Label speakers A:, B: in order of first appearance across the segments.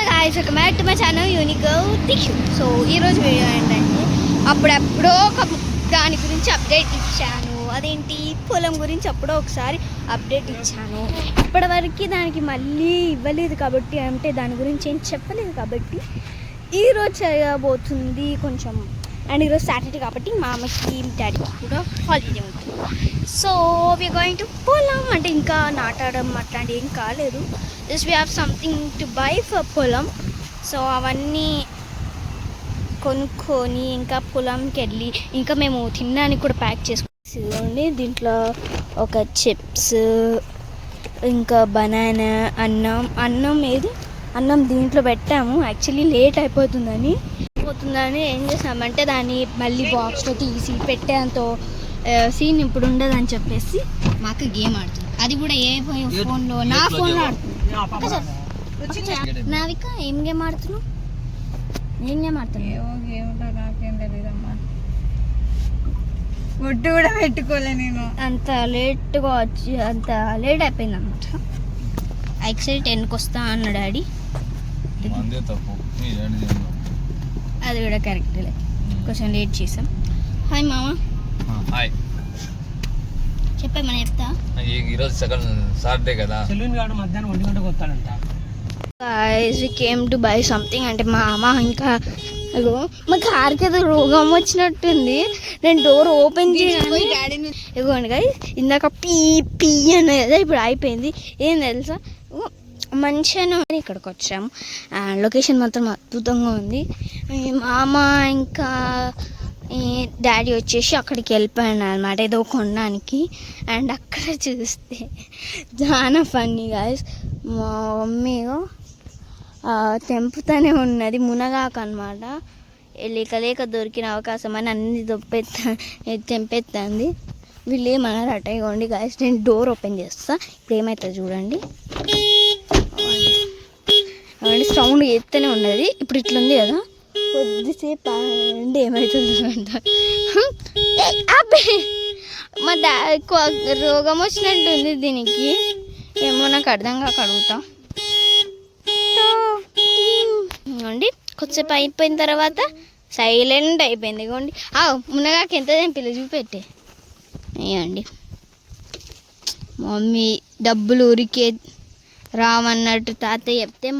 A: Hi welcome back to my channel unique Dikshu. So ఈరోజు video ఏంటంటే అప్పుడెప్పుడో ఒక దాని గురించి అప్డేట్ ఇచ్చాను. అదేంటి పొలం గురించి అప్పుడో ఒకసారి అప్డేట్ ఇచ్చాను. ఇప్పటివరకు దానికి మళ్ళీ ఇవ్వలేదు కాబట్టి, అంటే దాని గురించి ఏం చెప్పలేదు కాబట్టి ఈరోజు చేయబోతుంది కొంచెం. అండ్ ఈరోజు సాటర్డే కాబట్టి మా అమ్మకి డాడీ కూడా హాలిడే ఉంటుంది. సో వీఆర్ గోయింగ్ టు పొలం. అంటే ఇంకా నాటడం అట్లాంటివి ఏం కాలేదు. Just we have something to buy for పొలం. సో అవన్నీ కొనుక్కొని ఇంకా పొలంకి వెళ్ళి ఇంకా మేము తినడానికి కూడా ప్యాక్ చేసుకోండి. దీంట్లో ఒక చిప్స్, ఇంకా బనానా, అన్నం దీంట్లో పెట్టాము. యాక్చువల్లీ లేట్ అయిపోతుందని ఏం చేసామంటే దాన్ని మళ్ళీ బాక్స్లో తీసి పెట్టేంత సీన్ ఇప్పుడు ఉండదని చెప్పేసి మాకు గేమ్ ఆడుతుంది. అది కూడా ఏ ఫోన్లో, నా ఫోన్లో ఆడుతుంది. నావిక ఏం గేమ్ ఆడుతున్నావు? ఏం గేమ్ ఆడుతున్నావు?
B: నాకేం తెలియదమ్మా. ఒట్టు కూడా పెట్టుకోలే నేను.
A: అంత లేట్గా వచ్చి అంత లేట్ అయిపోయింది అనమాట. యాక్చువల్లీ 10కి వస్తా అన్న డాడీ. అది కూడా కరెక్ట్లే, కొంచెం లేట్ చేసాం. హాయ్ మామా.
C: హాయ్.
A: చెప్పేమని చెప్తా.
C: ఈరోజు సెకండ్ సాటర్డే కదా,
B: మధ్యాహ్నం 1 గంటకు వస్తాడంట.
A: We came to buy something. అంటే మా అమ్మ ఇంకా మా కార్కి ఏదో రోగం వచ్చినట్టుంది. నేను డోర్ ఓపెన్ చేయాలి. ఇదిగోండి గైస్, ఇందాక పీ పీ అనేది కదా, ఇప్పుడు అయిపోయింది. ఏం తెలుసా, మంచిగానే ఇక్కడికి వచ్చాము. లొకేషన్ మాత్రం అద్భుతంగా ఉంది. మా అమ్మ ఇంకా డాడీ వచ్చేసి అక్కడికి వెళ్ళిపోయాను అనమాట ఏదో కొనడానికి. అండ్ అక్కడ చూస్తే చాలా ఫన్నీ గాయస్, మా మమ్మీ తెంపుతూనే ఉన్నది మునగాకు అనమాట. లేక దొరికిన అవకాశం అని అన్ని తెంపెత్తంది. వీళ్ళు ఏమన్నారు అట్ట. ఇవ్వండి గాయస్, నేను డోర్ ఓపెన్ చేస్తా. ఇప్పుడు ఏమవుతుంది చూడండి. సౌండ్ ఎత్తనే ఉన్నది. ఇప్పుడు ఇట్లుంది కదా, కొద్దిసేపు అండి ఏమవుతుంది మా రోగం వచ్చినట్టుంది దీనికి. ఏమో నాకు అర్థం కాక అడుగుతా అండి. కొద్దిసేపు అయిపోయిన తర్వాత సైలెంట్ అయిపోయింది. ఇవ్వండి మునగాకి ఎంత తెంపిలో చూపెట్టే. ఇవ్వండి, మమ్మీ డబ్బులు ఊరికే రావన్నట్టు తాత చెప్తే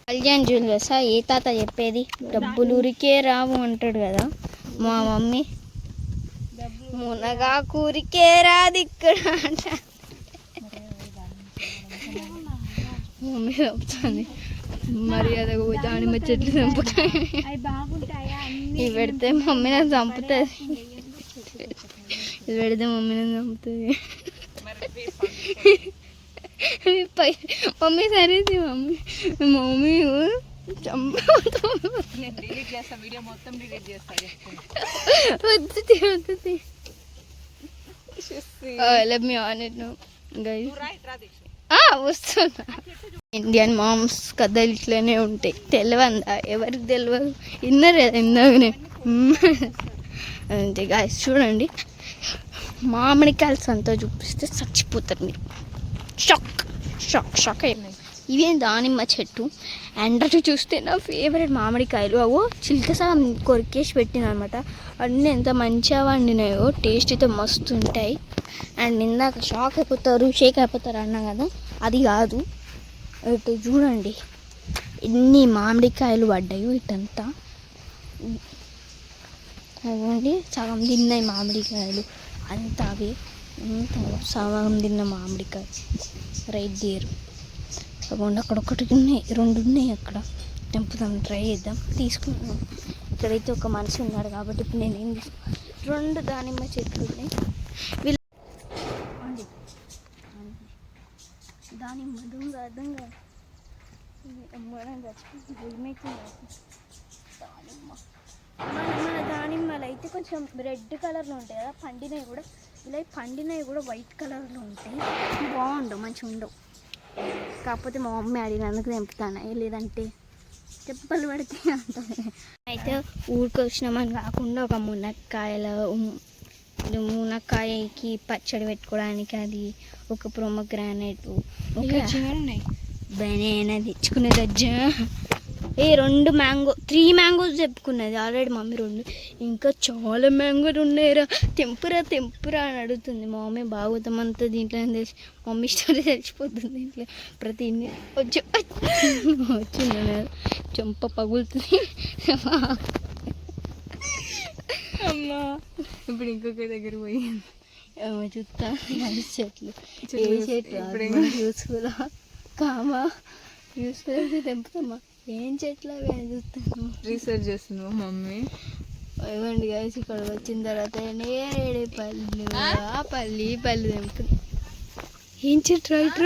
A: కళ్యాణ్ జ్యువెలర్స్ ఏ తాత చెప్పేది, డబ్బులు ఊరికే రావు అంటాడు కదా మా మమ్మీ. మునగా కూరికే రాదు ఇక్కడ అంట మమ్మీ చెప్తుంది. మర్యాదగా దానిమ్మ చెట్లు చంపుతాయి. ఇవి పెడితే మమ్మీ నాకు చంపుతుంది. ఇది పెడితే మమ్మీ నాకు చంపుతుంది. మమ్మీ సరేది మమ్మీ వస్తున్నా. ఇండియన్ మామ్స్ కథలు ఇట్లనే ఉంటాయి. తెలియదా ఎవరికి తెలియదు. విన్నారు కదా ఇందాకనే. అంతే గాయస్, చూడండి మామిడికాయలు సంతో చూపిస్తే చచ్చిపోతారు మీరు. షాక్ అయిపోయింది. ఇవే దానిమ్మ చెట్టు. అండ్ అటు చూస్తే నా ఫేవరెట్ మామిడికాయలు. అవో చిల్క సగం కొరికేసి పెట్టింది అనమాట. అన్నీ ఎంత మంచిగా వండినాయో, టేస్ట్ అయితే మస్తు ఉంటాయి. అండ్ ఇందాక షేక్ అయిపోతారు అన్నా కదా, అది కాదు. ఇటు చూడండి ఎన్ని మామిడికాయలు పడ్డాయో ఇటంతా. అదండి సగం తిన్నాయి మామిడికాయలు అంతా. అవి సగం తిన్న మామిడికాయ రైట్ దేరు. అక్కడ ఒకటి ఉన్నాయి, 2 ఉన్నాయి. అక్కడ తెంపుదాం, ట్రై చేద్దాం, తీసుకున్నాం. ఇక్కడైతే ఒక మనిషి ఉన్నాడు కాబట్టి ఇప్పుడు నేను ఏం 2 దానిమ్మ చెట్లు ఉన్నాయి. దానిమ్మ దొంగ మన దానిమ్మలు అయితే కొంచెం రెడ్ కలర్లో ఉంటాయి కదా, పండినవి కూడా వైట్ కలర్లో ఉంటాయి. బాగుండవు, మంచిగా ఉండవు. కాకపోతే మా మమ్మీ అడిగినందుకు తెంపుతాను, లేదంటే చెప్పలు పడితే అంటుంది. అయితే ఊరికి వచ్చినామని కాకుండా ఒక మునక్కాయకి పచ్చడి పెట్టుకోవడానికి అది, ఒక పొమగ్రానేట్, బనానా తెచ్చుకునేది అజ్జా. 3 మ్యాంగోస్ చెప్పుకున్నది ఆల్రెడీ మమ్మీ 2. ఇంకా చాలా మ్యాంగోలు ఉన్నాయిరా. తెంపురా అని అడుగుతుంది మా మమ్మీ. బాగుతాం అంతా దీంట్లో తెలిసి మమ్మీ స్టోరీ తెలిసిపోతుంది దీంట్లో ప్రతి వచ్చింది చెంప పగులుతుంది.
B: అమ్మా ఇప్పుడు ఇంకొక దగ్గర పోయి
A: చూస్తా చెట్లు చూసుకోలా కామా చూసుకోవాలి తెంపుతామా ఏం చెట్లు అవి అని చూస్తాను.
B: రీసెర్చ్ చేస్తున్నావు మమ్మీ.
A: ఇవ్వండి గైస్ ఇక్కడ వచ్చిన తర్వాత నేరేడు పల్లి తెంపుతుంది. ఏం చెట్టు రైట్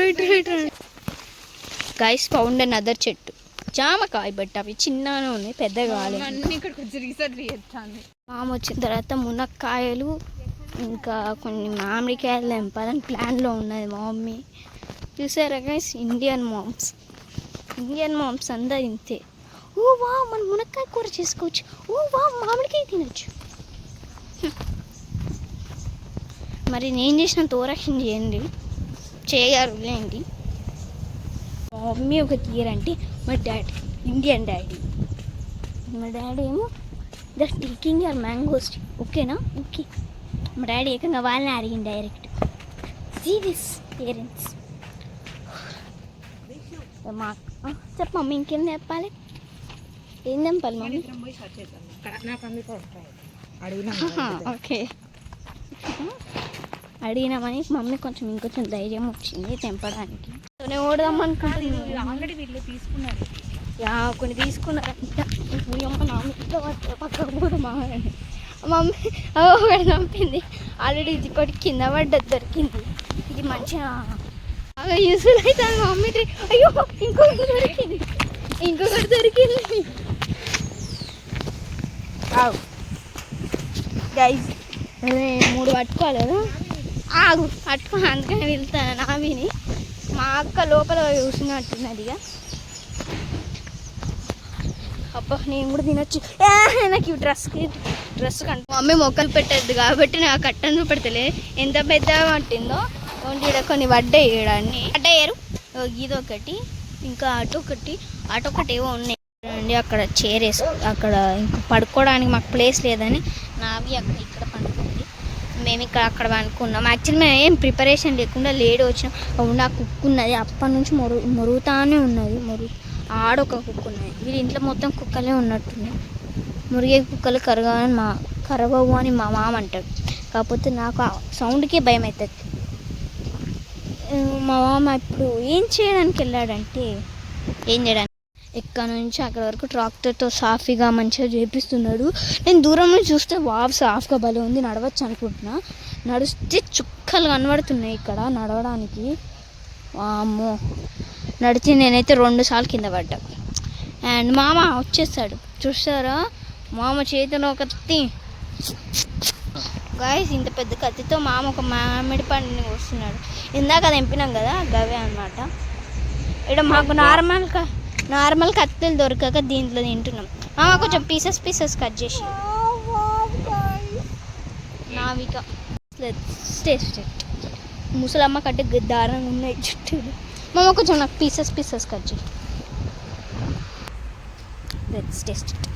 A: గైస్ ఫౌండ్ అనదర్ చెట్టు జామకాయ. బట్ అవి చిన్నగానే ఉన్నాయి, పెద్దగా కాలేదు.
B: ఇక్కడికి వచ్చి రీసెర్చ్ చేస్తాను.
A: మామ వచ్చిన తర్వాత మునక్కాయలు ఇంకా కొన్ని మామిడికాయలు తెంపాలని ప్లాన్లో ఉన్నది మా మమ్మీ. చూసారా గైస్ ఇండియన్ మామ్స్ అందరు ఇంతే. ఓ వా మనం మునక్కాయ కూర చేసుకోవచ్చు, ఓ వా మామిడికాయ తినచ్చు. మరి నేను చేసినంత ఓరక్షణ చేయరు లేండి. మా మమ్మీ ఒక తీర్ అంటే మా డాడీ ఇండియన్ డాడీ. మా డాడీ ఏమో జస్ట్ టేకింగ్ యువర్ మ్యాంగోస్. ఓకేనా? ఓకే. మా డాడీ ఏకంగా వాళ్ళని అడిగింది డైరెక్ట్. See this parents. మా చెప్ప మమ్మీ ఇంకేం చెప్పాలి? ఏం తెంపాలి మమ్మీ? ఓకే అడిగినామని మమ్మీ కొంచెం ఇంకొంచెం ధైర్యం వచ్చింది తెంపడానికి. నేను ఓడదాం అనుకుంటున్నాను.
B: ఆల్రెడీ వీళ్ళు తీసుకున్నారు.
A: కొన్ని తీసుకున్నారు. పక్కకు కూడా మమ్మీ ఒకటి చంపింది ఆల్రెడీ. ఇది ఒకటి కింద పడ్డది దొరికింది. ఇది మంచిగా బాగా యూస్ఫుల్ అవుతుంది మా మమ్మీ. అయ్యో ఇంకొకటి దొరికింది. గైస్ 3 పట్టుకోవాలి కదా, ఆగు పట్టుకో. అందుకని వెళ్తాను నావిని. మా అక్క లోపల చూసినట్టున్నది. ఇక అబ్బా నేను కూడా తినొచ్చు. నాకు ఈ డ్రెస్ కంటే మమ్మీ మొక్కలు పెట్టద్దు కాబట్టి నాకు కట్టను చూపెడతలే. ఎంత పెద్దగా పట్టిందో ఓన్లీ ఇక్కడ కొన్ని పడ్డాయి. ఇక్కడ అన్నీ పడ్డారు. ఇదొకటి ఇంకా అటొకటి ఏవో ఉన్నాయి అండి. అక్కడ చైర్ అక్కడ ఇంకా పడుకోవడానికి మాకు ప్లేస్ లేదని నావి ఇక్కడ పండుకుంది. మేము అక్కడ పండుకున్నాం. యాక్చువల్లీ మేము ఏం ప్రిపరేషన్ లేకుండా లేడీ వచ్చినాం. అవును ఆ కుక్ ఉన్నది అప్పటి నుంచి మొరుగుతానే ఉన్నది. ఆడొక కుక్క ఉన్నది. వీళ్ళ ఇంట్లో మొత్తం కుక్కలే ఉన్నట్టున్నాయి. మురిగే కుక్కలు కరగవు అని మా మామ అంటాడు. కాకపోతే నాకు ఆ సౌండ్కే భయం అవుతుంది. మా మామ ఇప్పుడు ఏం చేయడానికి ఎక్కడ నుంచి అక్కడ వరకు ట్రాక్టర్తో సాఫీగా మంచిగా చేపిస్తున్నాడు. నేను దూరం నుంచి చూస్తే వావ్ సాఫ్గా భలే ఉంది, నడవచ్చు అనుకుంటున్నా. నడిస్తే చుక్కలు కనబడుతున్నాయి ఇక్కడ నడవడానికి. అమ్మో నడిచి నేనైతే 2 సార్లు కింద పడ్డా. అండ్ మామ వచ్చేస్తాడు చూస్తారా. మామ చేతిలో ఒక కత్తి. గాయస్ ఇంత పెద్ద కత్తితో మామ ఒక మామిడి పండుని వస్తున్నాడు. ఇందాక తెంపినాం కదా గవే అనమాట. ఇక్కడ మాకు నార్మల్ కత్తులు దొరకక దీంట్లో తింటున్నాం. మామ కొంచెం పీసెస్ కట్ చేసి నావిక ముసలమ్మ కట్టే దారుణంగా ఉన్నాయి చుట్టూ. మామ కొంచెం నాకు పీసెస్ కట్ చేయి. Let's taste it.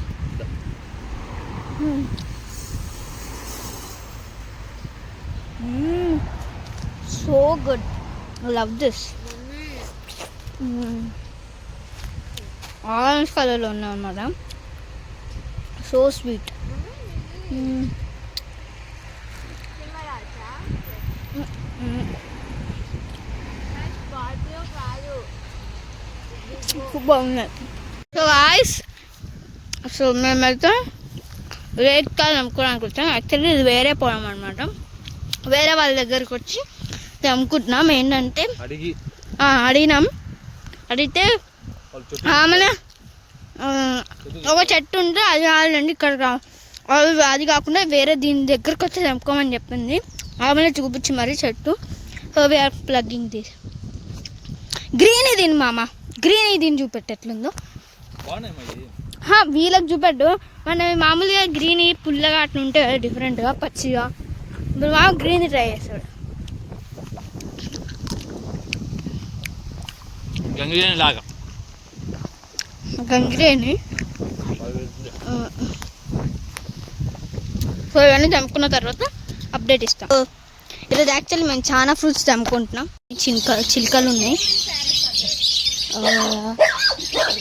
A: So good, love this. Orange కలర్లో ఉన్నాయి అన్నమాట. So sweet. బాగున్నాయి. సో గాయ్స్ మేమైతే రేట్ కాదు అమ్ముకోవడానికి వచ్చాం. యాక్చువల్లీ ఇది వేరే పొలం అనమాట. వేరే వాళ్ళ దగ్గరికి వచ్చి అమ్ముకుంటున్నాం. ఏంటంటే అడిగితే ఆమె ఒక చెట్టు ఉంటే అది కాదండి ఇక్కడ అది కాకుండా వేరే దీని దగ్గరకు వచ్చి తెంపుకోమని చెప్పింది. ఆమె చూపించి మరీ చెట్టు. So we are plugging this. Green ఇది మామ, గ్రీన్ ఇది చూపెట్టేట్లుందో వీళ్ళకి చూపెట్టు. మన మామూలుగా గ్రీన్ పుల్లగా అట్లా ఉంటే డిఫరెంట్గా పచ్చిగా. ఇప్పుడు మామ గ్రీన్ ట్రై చేస్తాడు.
C: గంగిరేని లాగా
A: గంగిరేని. సో ఇవన్నీ తెంపుకున్న తర్వాత అప్డేట్ ఇస్తాం. ఈరోజు యాక్చువల్లీ మేము చాలా ఫ్రూట్స్ తెంపుకుంటున్నాం. చిలుకలు ఉన్నాయి.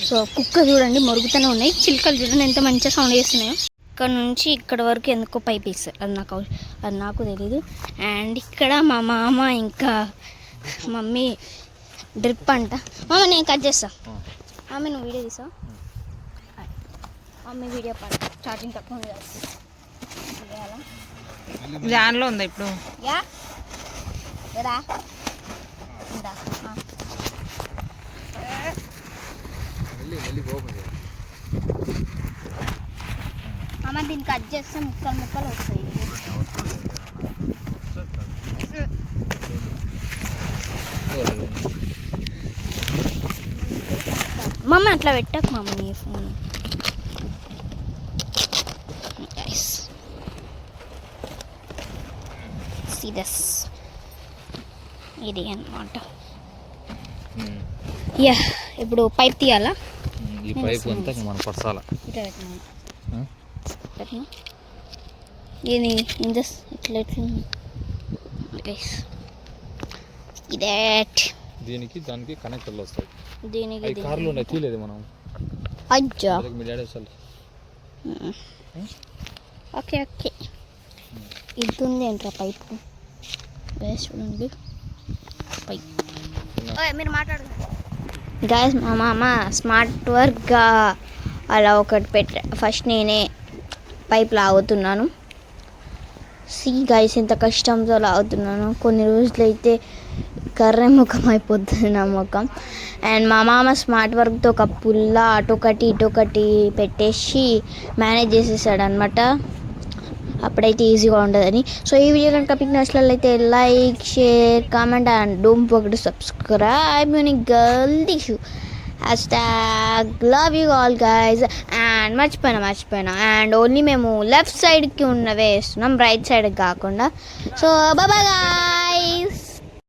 A: సో కుక్క చూడండి మొరుగుతూనే ఉన్నాయి. చిలుకలు చూడండి ఎంత మంచిగా సౌండ్ చేస్తున్నాయో. ఇక్కడ నుంచి ఇక్కడ వరకు ఎందుకో పైప్ ఇస్తారు, అది నాకు తెలీదు. అండ్ ఇక్కడ మా మామ ఇంకా మమ్మీ డ్రిప్ అంట. మామ నేను కట్ చేస్తా. మమ్మీ నువ్వు వీడియో తీసావు. మమ్మీ వీడియో పడ ఛార్జింగ్ తక్కువ ఉంది కదా.
B: దానిలో ఉందా ఇప్పుడు?
A: యా రా ఇందా. అమ్మ దీన్ని కట్ చేస్తే ముక్కలు ముక్కలు వస్తాయి. మమ్మ అట్లా పెట్టకు మమ్మ నీ ఫోన్. సీరియస్ ఇది అన్నమాట. యా ఇప్పుడు పైప్ తీయాలా?
C: ఈ పైప్ అంతా మనం పరచాల.
A: ఇట్లా పెట్టినా ఇది ఇంత ఇట్లా ఇదే.
C: దీనికి దానికి కనెక్టర్లు వస్తాయి.
A: దీనికి
C: కార్లు ఉన్నాయి తీయలేదు మనం.
A: అజ్జా ఓకే ఓకే. ఇది ఉంది ఏంట్రా పైపు చూడండి పైప్. మీరు మాట్లాడు గాయస్. మా మామ స్మార్ట్ వర్క్గా అలా ఒకటి ఫస్ట్ నేనే పైప్ లాగుతున్నాను. సి గాయస్ ఎంత కష్టంతో లాగుతున్నాను. కొన్ని రోజులు అయితే కర్ర ముఖం అయిపోతుంది నా ముఖం. అండ్ మా మామ స్మార్ట్ వర్క్తో ఒక పుల్ల అటొకటి ఇటొకటి పెట్టేసి మేనేజ్ చేసేసాడు అనమాట. అప్పుడైతే ఈజీగా ఉండదని. సో ఈ వీడియో కనుక మీకు నచ్చినట్లయితే like, share, comment and don't forget to subscribe unique girl Dishu. #love you all guys. And మర్చిపోయినా అండ్ ఓన్లీ మేము లెఫ్ట్ సైడ్కి ఉన్నవే వేస్తున్నాం, రైట్ సైడ్కి కాకుండా. So bye.